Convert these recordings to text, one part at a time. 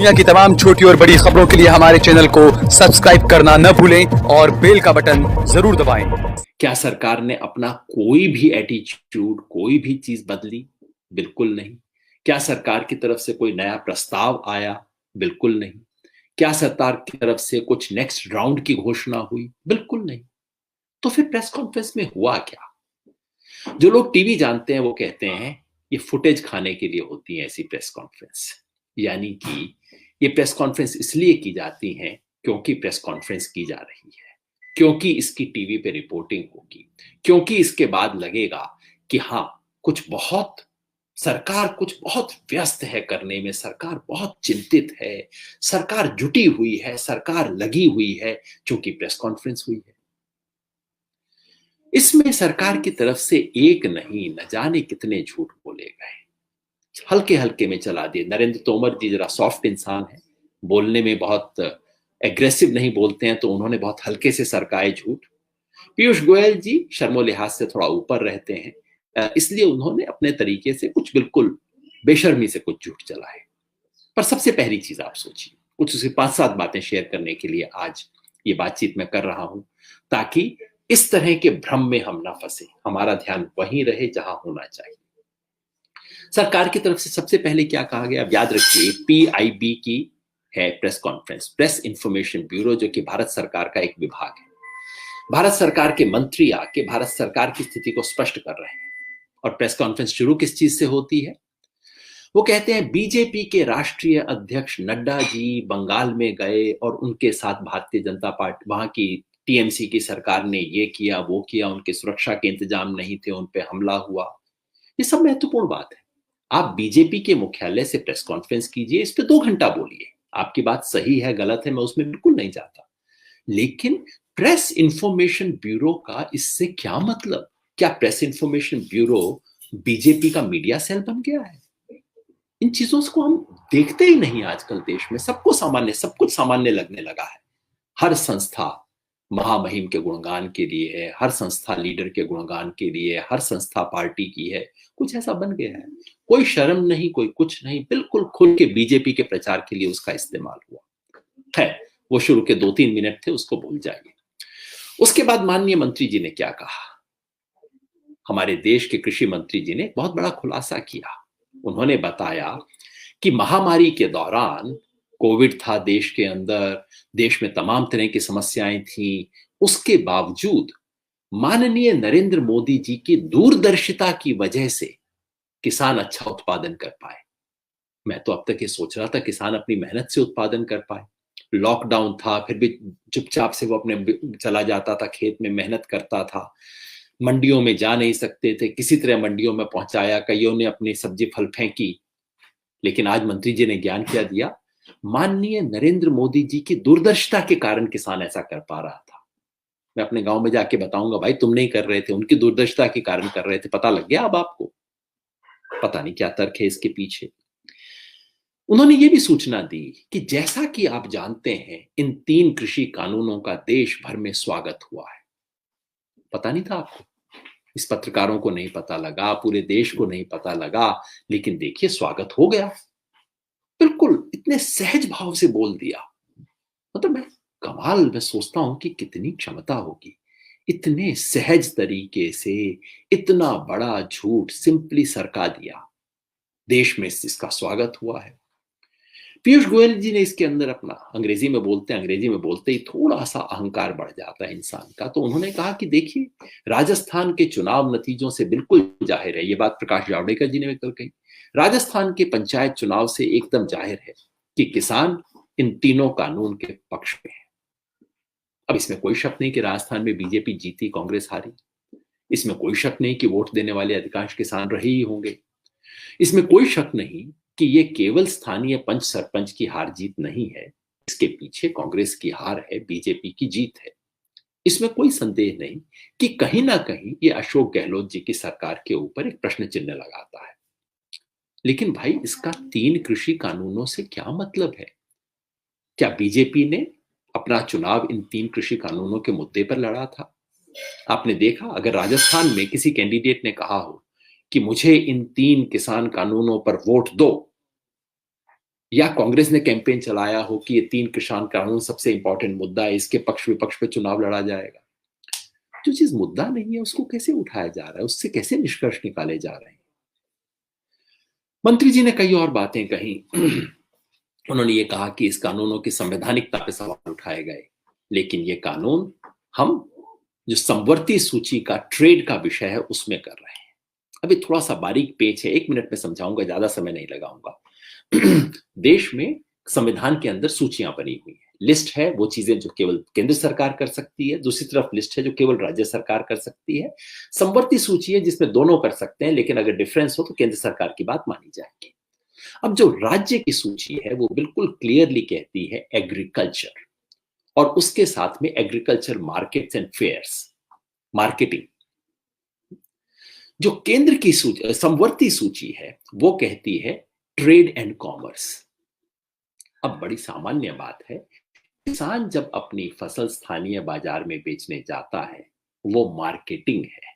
दुनिया की तमाम छोटी और बड़ी खबरों के लिए हमारे चैनल को सब्सक्राइब करना न भूलें और बेल का बटन जरूर दबाएं। क्या सरकार ने अपना कोई भी एटीट्यूड, कोई भी चीज बदली? बिल्कुल नहीं। क्या सरकार की तरफ से कोई नया प्रस्ताव आया? बिल्कुल नहीं। क्या सरकार की तरफ से कुछ नेक्स्ट राउंड की घोषणा हुई? बिल्कुल नहीं। तो फिर प्रेस कॉन्फ्रेंस में हुआ क्या? जो लोग टीवी जानते हैं वो कहते हैं ये फुटेज खाने के लिए होती है ऐसी प्रेस कॉन्फ्रेंस। यानी कि ये प्रेस कॉन्फ्रेंस इसलिए की जाती है क्योंकि प्रेस कॉन्फ्रेंस की जा रही है, क्योंकि इसकी टीवी पे रिपोर्टिंग होगी, क्योंकि इसके बाद लगेगा कि हाँ, सरकार कुछ बहुत व्यस्त है करने में, सरकार बहुत चिंतित है, सरकार जुटी हुई है, सरकार लगी हुई है, क्योंकि प्रेस कॉन्फ्रेंस हुई है। इसमें सरकार की तरफ से एक नहीं, न जाने कितने झूठ बोले गए, हल्के हल्के में चला दिए। नरेंद्र तोमर जी जरा सॉफ्ट इंसान है, बोलने में बहुत एग्रेसिव नहीं बोलते हैं, तो उन्होंने बहुत हल्के से सरकाए झूठ। पीयूष गोयल जी शर्मो लिहाज से थोड़ा ऊपर रहते हैं, इसलिए उन्होंने अपने तरीके से कुछ बिल्कुल बेशर्मी से कुछ झूठ चलाए। पर सबसे पहली चीज आप सोचिए, कुछ उसे 5-7 बातें शेयर करने के लिए आज ये बातचीत मैं कर रहा हूं, ताकि इस तरह के भ्रम में हम ना फंसे, हमारा ध्यान वहीं रहे जहां होना चाहिए। सरकार की तरफ से सबसे पहले क्या कहा गया? अब याद रखिए, पीआईबी की है press conference, press information bureau, जो कि भारत सरकार का एक विभाग है। भारत सरकार के मंत्री आके भारत सरकार की स्थिति को स्पष्ट कर रहे हैं। और प्रेस कॉन्फ्रेंस शुरू किस चीज से होती है? वो कहते हैं बीजेपी के राष्ट्रीय अध्यक्ष नड्डा जी बंगाल में गए और उनके साथ भारतीय जनता पार्टी, वहां की टीएमसी की सरकार ने ये किया वो किया, उनके सुरक्षा के इंतजाम नहीं थे, उन पे हमला हुआ। ये सब महत्वपूर्ण बात है। आप बीजेपी के मुख्यालय से प्रेस कॉन्फ्रेंस कीजिए, इस पे 2 घंटा बोलिए, आपकी बात सही है गलत है मैं उसमें बिल्कुल नहीं जाता, लेकिन प्रेस इंफॉर्मेशन ब्यूरो का इससे क्या मतलब? क्या प्रेस इंफॉर्मेशन ब्यूरो बीजेपी का मीडिया सेल बन गया है? इन चीजों को हम देखते ही नहीं आजकल देश में, सबको सामान्य, सब कुछ सामान्य लगने लगा है। हर संस्था महामहिम के गुणगान के लिए है, हर संस्था लीडर के गुणगान के लिए, हर संस्था पार्टी की है, कुछ ऐसा बन गया है। कोई शर्म नहीं, कोई कुछ नहीं, बिल्कुल खुल के बीजेपी के प्रचार के लिए उसका इस्तेमाल हुआ है। वो शुरू के 2-3 मिनट थे, उसको भूल जाइए। उसके बाद माननीय मंत्री जी ने क्या कहा? हमारे देश के कृषि मंत्री जी ने बहुत बड़ा खुलासा किया। उन्होंने बताया कि महामारी के दौरान कोविड था देश के अंदर, देश में तमाम तरह की समस्याएं थी, उसके बावजूद माननीय नरेंद्र मोदी जी की दूरदर्शिता की वजह से किसान अच्छा उत्पादन कर पाए। मैं तो अब तक ये सोच रहा था किसान अपनी मेहनत से उत्पादन कर पाए। लॉकडाउन था, फिर भी चुपचाप से वो अपने चला जाता था, खेत में मेहनत करता था, मंडियों में जा नहीं सकते थे, किसी तरह मंडियों में पहुंचाया, कईयों ने अपनी सब्जी फल फेंकी। लेकिन आज मंत्री जी ने ज्ञान क्या दिया? माननीय नरेंद्र मोदी जी की दूरदर्शिता के कारण किसान ऐसा कर पा रहा था। मैं अपने गांव में जाके बताऊंगा, भाई तुम नहीं कर रहे थे, उनकी दूरदर्शिता के कारण कर रहे थे। पता लग गया अब आपको? पता नहीं क्या तर्क है इसके पीछे। उन्होंने ये भी सूचना दी कि जैसा कि आप जानते हैं, इन 3 कृषि कानूनों का देश भर में स्वागत हुआ है। पता नहीं था आपको? इस पत्रकारों को नहीं पता लगा, पूरे देश को नहीं पता लगा, लेकिन देखिए स्वागत हो गया। बिल्कुल इतने सहज भाव से बोल दिया। मतलब मैं सोचता हूं कि कितनी क्षमता होगी, इतने सहज तरीके से इतना बड़ा झूठ सिंपली सरका दिया। देश में इसका स्वागत हुआ है। पीयूष गोयल जी ने इसके अंदर अपना, अंग्रेजी में बोलते हैं, अंग्रेजी में बोलते ही थोड़ा सा अहंकार बढ़ जाता है इंसान का, तो उन्होंने कहा कि देखिए, राजस्थान के चुनाव नतीजों से बिल्कुल जाहिर है, ये बात प्रकाश जावड़ेकर जी ने कल कही, राजस्थान के पंचायत चुनाव से एकदम जाहिर है कि किसान इन तीनों कानून के पक्ष में है। अब इसमें कोई शक नहीं कि राजस्थान में बीजेपी जीती, कांग्रेस हारी। इसमें कोई शक नहीं कि वोट देने वाले अधिकांश किसान रहे ही होंगे। इसमें कोई शक नहीं कि ये केवल स्थानीय पंच सरपंच की हार जीत नहीं है, इसके पीछे कांग्रेस की हार है, बीजेपी की जीत है। इसमें कोई संदेह नहीं कि कहीं ना कहीं ये अशोक गहलोत जी की सरकार के ऊपर एक प्रश्न चिन्ह लगाता है। लेकिन भाई, इसका 3 कृषि कानूनों से क्या मतलब है? क्या बीजेपी ने अपना चुनाव इन 3 कृषि कानूनों के मुद्दे पर लड़ा था? आपने देखा, अगर राजस्थान में किसी कैंडिडेट ने कहा हो कि मुझे इन 3 किसान कानूनों पर वोट दो, या कांग्रेस ने कैंपेन चलाया हो कि ये 3 किसान कानून सबसे इंपॉर्टेंट मुद्दा है, इसके पक्ष विपक्ष पे चुनाव लड़ा जाएगा। जो चीज मुद्दा नहीं है उसको कैसे उठाया जा रहा है, उससे कैसे निष्कर्ष निकाले जा रहे हैं। मंत्री जी ने कई और बातें कही। उन्होंने ये कहा कि इस कानूनों की संवैधानिकता पे सवाल उठाए गए, लेकिन ये कानून हम जो समवर्ती सूची का ट्रेड का विषय है उसमें कर रहे हैं। अभी थोड़ा सा बारीक पेच है, 1 मिनट में समझाऊंगा, ज्यादा समय नहीं लगाऊंगा। देश में संविधान के अंदर सूचियां बनी हुई है, लिस्ट है, वो चीजें जो केवल केंद्र सरकार कर सकती है, दूसरी तरफ लिस्ट है जो केवल राज्य सरकार कर सकती है, समवर्ती सूची है जिसमें दोनों कर सकते हैं, लेकिन अगर डिफरेंस हो तो केंद्र सरकार की बात मानी जाएगी। अब जो राज्य की सूची है वो बिल्कुल क्लियरली कहती है एग्रीकल्चर, और उसके साथ में agriculture markets and fairs, marketing. जो केंद्र की सूची समवर्ती सूची है वो कहती है ट्रेड एंड कॉमर्स। अब बड़ी सामान्य बात है, किसान जब अपनी फसल स्थानीय बाजार में बेचने जाता है वो मार्केटिंग है।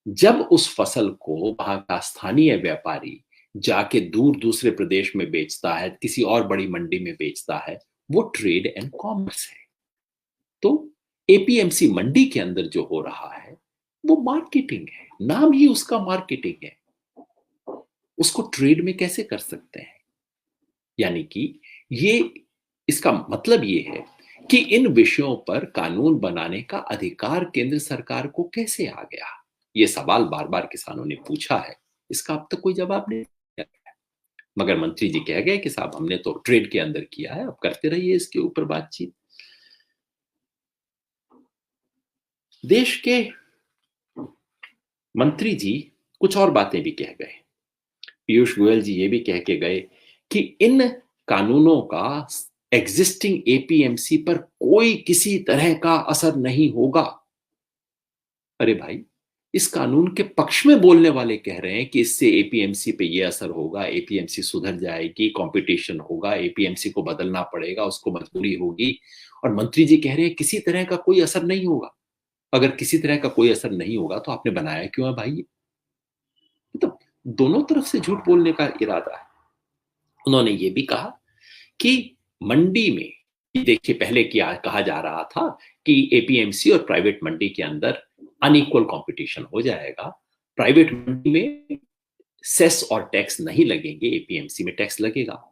जब उस फसल को वहां का स्थानीय व्यापारी जाके दूर दूसरे प्रदेश में बेचता है, किसी और बड़ी मंडी में बेचता है, वो ट्रेड एंड कॉमर्स है। तो एपीएमसी मंडी के अंदर जो हो रहा है वो मार्केटिंग है, नाम ही उसका मार्केटिंग है। उसको ट्रेड में कैसे कर सकते हैं? यानी कि ये, इसका मतलब ये है कि इन विषयों पर कानून बनाने का अधिकार केंद्र सरकार को कैसे आ गया? ये सवाल बार बार किसानों ने पूछा है, इसका अब तक कोई जवाब नहीं दिया गया। मगर मंत्री जी कह गए कि साहब हमने तो ट्रेड के अंदर किया है, अब करते रहिए इसके ऊपर बातचीत। देश के मंत्री जी कुछ और बातें भी कह गए। पीयूष गोयल जी ये भी कह के गए कि इन कानूनों का एग्जिस्टिंग एपीएमसी पर कोई किसी तरह का असर नहीं होगा। अरे भाई, इस कानून के पक्ष में बोलने वाले कह रहे हैं कि इससे एपीएमसी पे ये असर होगा, एपीएमसी सुधर जाएगी, कंपटीशन होगा, एपीएमसी को बदलना पड़ेगा, उसको मजबूरी होगी। और मंत्री जी कह रहे हैं किसी तरह का कोई असर नहीं होगा। अगर किसी तरह का कोई असर नहीं होगा तो आपने बनाया क्यों है भाई? तो दोनों तरफ से झूठ बोलने का इरादा है। उन्होंने ये भी कहा कि मंडी में, देखिए पहले क्या कहा जा रहा था कि एपीएमसी और प्राइवेट मंडी के अंदर अनइक्वल कंपटीशन हो जाएगा, प्राइवेट मंडी में सेस और टैक्स नहीं लगेंगे, एपीएमसी में टैक्स लगेगा।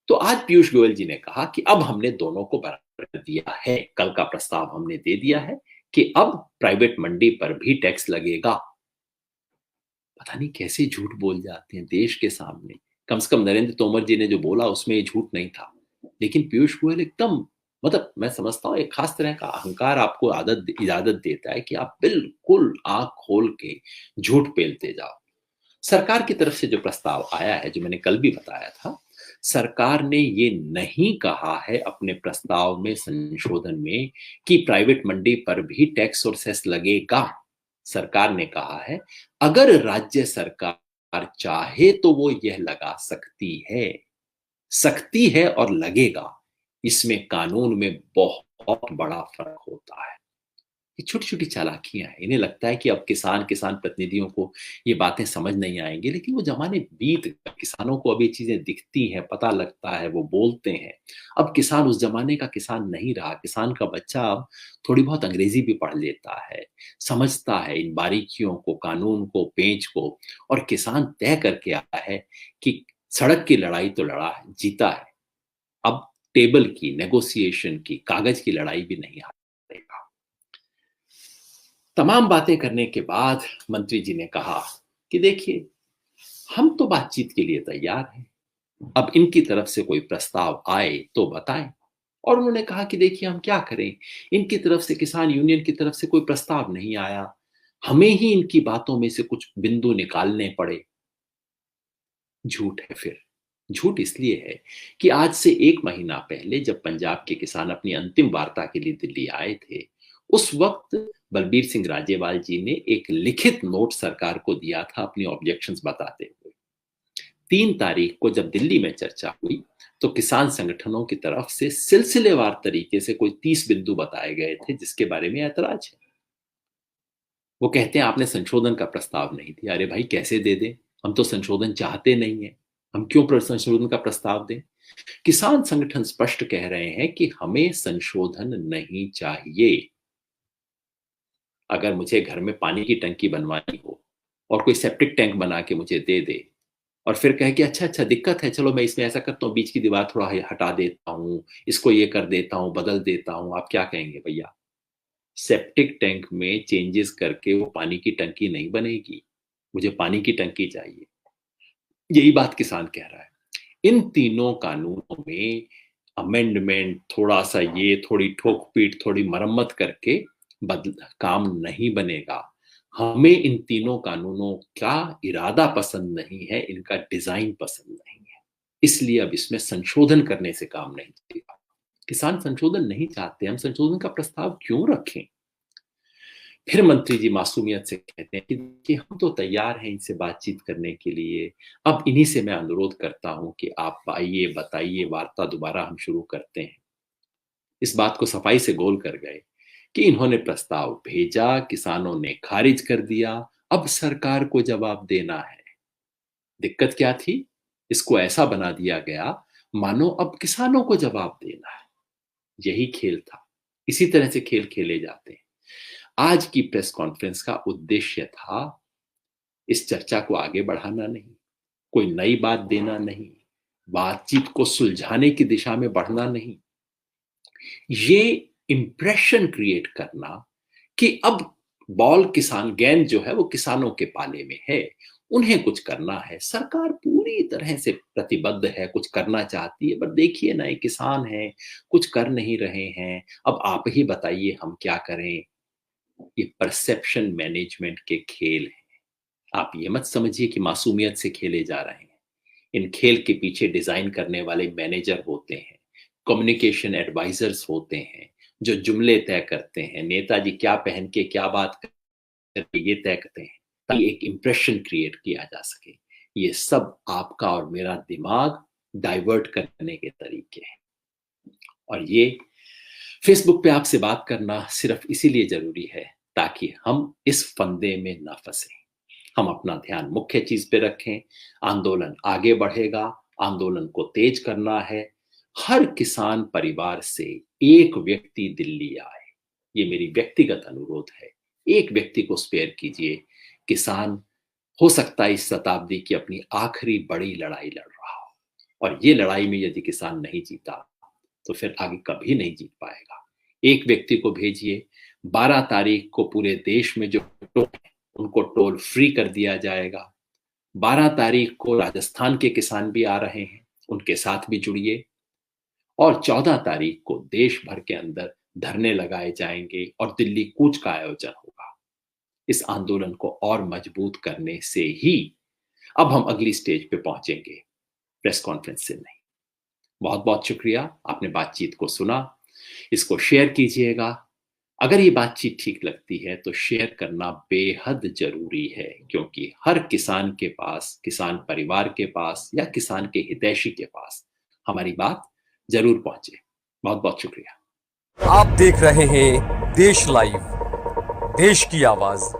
तो आज पीयूष गोयल जी ने कहा कि अब हमने दोनों को बराबर कर दिया है, कल का प्रस्ताव हमने दे दिया है कि अब प्राइवेट मंडी पर भी टैक्स लगेगा। पता नहीं कैसे झूठ बोल जाते हैं देश के सामने। कम से कम नरेंद्र तोमर जी ने जो बोला उसमें ये झूठ नहीं था, लेकिन पीयूष गोयल एकदम, मतलब मैं समझता हूं एक खास तरह का अहंकार आपको इजाजत देता है कि आप बिल्कुल आंख खोल के झूठ पेलते जाओ। सरकार की तरफ से जो प्रस्ताव आया है, जो मैंने कल भी बताया था, सरकार ने ये नहीं कहा है अपने प्रस्ताव में, संशोधन में, कि प्राइवेट मंडी पर भी टैक्स और सेस लगेगा। सरकार ने कहा है अगर राज्य सरकार चाहे तो वो यह लगा सकती है और लगेगा। इसमें कानून में बहुत बड़ा फर्क होता है। ये छोटी छोटी चालाकियां हैं। इन्हें लगता है कि अब किसान प्रतिनिधियों को ये बातें समझ नहीं आएंगी, लेकिन वो जमाने बीत गए। किसानों को अब ये चीजें दिखती हैं, पता लगता है, वो बोलते हैं। अब किसान उस जमाने का किसान नहीं रहा। किसान का बच्चा अब थोड़ी बहुत अंग्रेजी भी पढ़ लेता है, समझता है इन बारीकियों को, कानून को, पेंच को। और किसान तय करके आया है कि सड़क की लड़ाई तो लड़ा है, जीता है, अब टेबल की, नेगोशिएशन की, कागज की लड़ाई भी नहीं हारेगा। तमाम बातें करने के बाद मंत्री जी ने कहा कि देखिए, हम तो बातचीत के लिए तैयार हैं, अब इनकी तरफ से कोई प्रस्ताव आए तो बताएं। और उन्होंने कहा कि देखिए हम क्या करें, इनकी तरफ से, किसान यूनियन की तरफ से कोई प्रस्ताव नहीं आया, हमें ही इनकी बातों में से कुछ बिंदु निकालने पड़े। झूठ है। फिर झूठ इसलिए है कि आज से 1 महीना पहले जब पंजाब के किसान अपनी अंतिम वार्ता के लिए दिल्ली आए थे, उस वक्त बलबीर सिंह राजेवाल जी ने एक लिखित नोट सरकार को दिया था अपनी ऑब्जेक्शंस बताते हुए। 3 तारीख को जब दिल्ली में चर्चा हुई तो किसान संगठनों की तरफ से सिलसिलेवार तरीके से कोई 30 बिंदु बताए गए थे जिसके बारे में ऐतराज है। वो कहते हैं आपने संशोधन का प्रस्ताव नहीं दिया। अरे भाई, कैसे दे दें? हम तो संशोधन चाहते नहीं है, हम क्यों संशोधन का प्रस्ताव दें? किसान संगठन स्पष्ट कह रहे हैं कि हमें संशोधन नहीं चाहिए। अगर मुझे घर में पानी की टंकी बनवानी हो और कोई सेप्टिक टैंक बना के मुझे दे दे और फिर कहे कि अच्छा अच्छा दिक्कत है, चलो मैं इसमें ऐसा करता हूँ, बीच की दीवार थोड़ा हटा देता हूँ, इसको ये कर देता हूँ, बदल देता हूँ, आप क्या कहेंगे भैया? सेप्टिक टैंक में चेंजेस करके वो पानी की टंकी नहीं बनेगी। मुझे पानी की टंकी चाहिए। यही बात किसान कह रहा है। इन तीनों कानूनों में अमेंडमेंट, थोड़ा सा ये, थोड़ी ठोक पीट, थोड़ी मरम्मत करके बदल काम नहीं बनेगा। हमें इन तीनों कानूनों का इरादा पसंद नहीं है, इनका डिजाइन पसंद नहीं है, इसलिए अब इसमें संशोधन करने से काम नहीं चलेगा। किसान संशोधन नहीं चाहते, हम संशोधन का प्रस्ताव क्यों रखें? फिर मंत्री जी मासूमियत से कहते हैं कि देखिए हम तो तैयार हैं इनसे बातचीत करने के लिए, अब इन्हीं से मैं अनुरोध करता हूं कि आप आइए, बताइए, वार्ता दोबारा हम शुरू करते हैं। इस बात को सफाई से गोल कर गए कि इन्होंने प्रस्ताव भेजा, किसानों ने खारिज कर दिया, अब सरकार को जवाब देना है। दिक्कत क्या थी? इसको ऐसा बना दिया गया मानो अब किसानों को जवाब देना है। यही खेल था, इसी तरह से खेल खेले जाते हैं। आज की प्रेस कॉन्फ्रेंस का उद्देश्य था इस चर्चा को आगे बढ़ाना नहीं, कोई नई बात देना नहीं, बातचीत को सुलझाने की दिशा में बढ़ना नहीं, ये इंप्रेशन क्रिएट करना कि अब बॉल किसान, गेंद जो है वो किसानों के पाले में है, उन्हें कुछ करना है, सरकार पूरी तरह से प्रतिबद्ध है, कुछ करना चाहती है, पर देखिए ना ये किसान है, कुछ कर नहीं रहे हैं, अब आप ही बताइए हम क्या करें। ये परसेप्शन मैनेजमेंट के खेल हैं। आप ये मत समझिए कि मासूमियत से खेले जा रहे हैं। इन खेल के पीछे डिजाइन करने वाले मैनेजर होते हैं, कम्युनिकेशन एडवाइजर्स होते हैं, जो जुमले तय करते हैं, नेताजी क्या पहन के क्या बात करके ये तय करते हैं ताकि एक इंप्रेशन क्रिएट किया जा सके। ये सब आपका और मेरा दिमाग डाइवर्ट करने के तरीके हैं। और ये फेसबुक पे आपसे बात करना सिर्फ इसीलिए जरूरी है ताकि हम इस फंदे में ना फंसे। हम अपना ध्यान मुख्य चीज पे रखें। आंदोलन आगे बढ़ेगा, आंदोलन को तेज करना है। हर किसान परिवार से एक व्यक्ति दिल्ली आए, ये मेरी व्यक्तिगत अनुरोध है। एक व्यक्ति को स्पेयर कीजिए। किसान हो सकता है इस शताब्दी की अपनी आखिरी बड़ी लड़ाई लड़ रहा हो, और ये लड़ाई में यदि किसान नहीं जीता तो फिर आगे कभी नहीं जीत पाएगा। एक व्यक्ति को भेजिए। 12 तारीख को पूरे देश में जो टोल है उनको टोल फ्री कर दिया जाएगा। 12 तारीख को राजस्थान के किसान भी आ रहे हैं, उनके साथ भी जुड़िए। और 14 तारीख को देश भर के अंदर धरने लगाए जाएंगे और दिल्ली कूच का आयोजन होगा। इस आंदोलन को और मजबूत करने से ही अब हम अगली स्टेज पे पहुंचेंगे, प्रेस कॉन्फ्रेंस से नहीं। बहुत बहुत शुक्रिया, आपने बातचीत को सुना। इसको शेयर कीजिएगा। अगर ये बातचीत ठीक लगती है तो शेयर करना बेहद जरूरी है, क्योंकि हर किसान के पास, किसान परिवार के पास या किसान के हितैषी के पास हमारी बात जरूर पहुंचे। बहुत बहुत शुक्रिया। आप देख रहे हैं देश लाइव, देश की आवाज।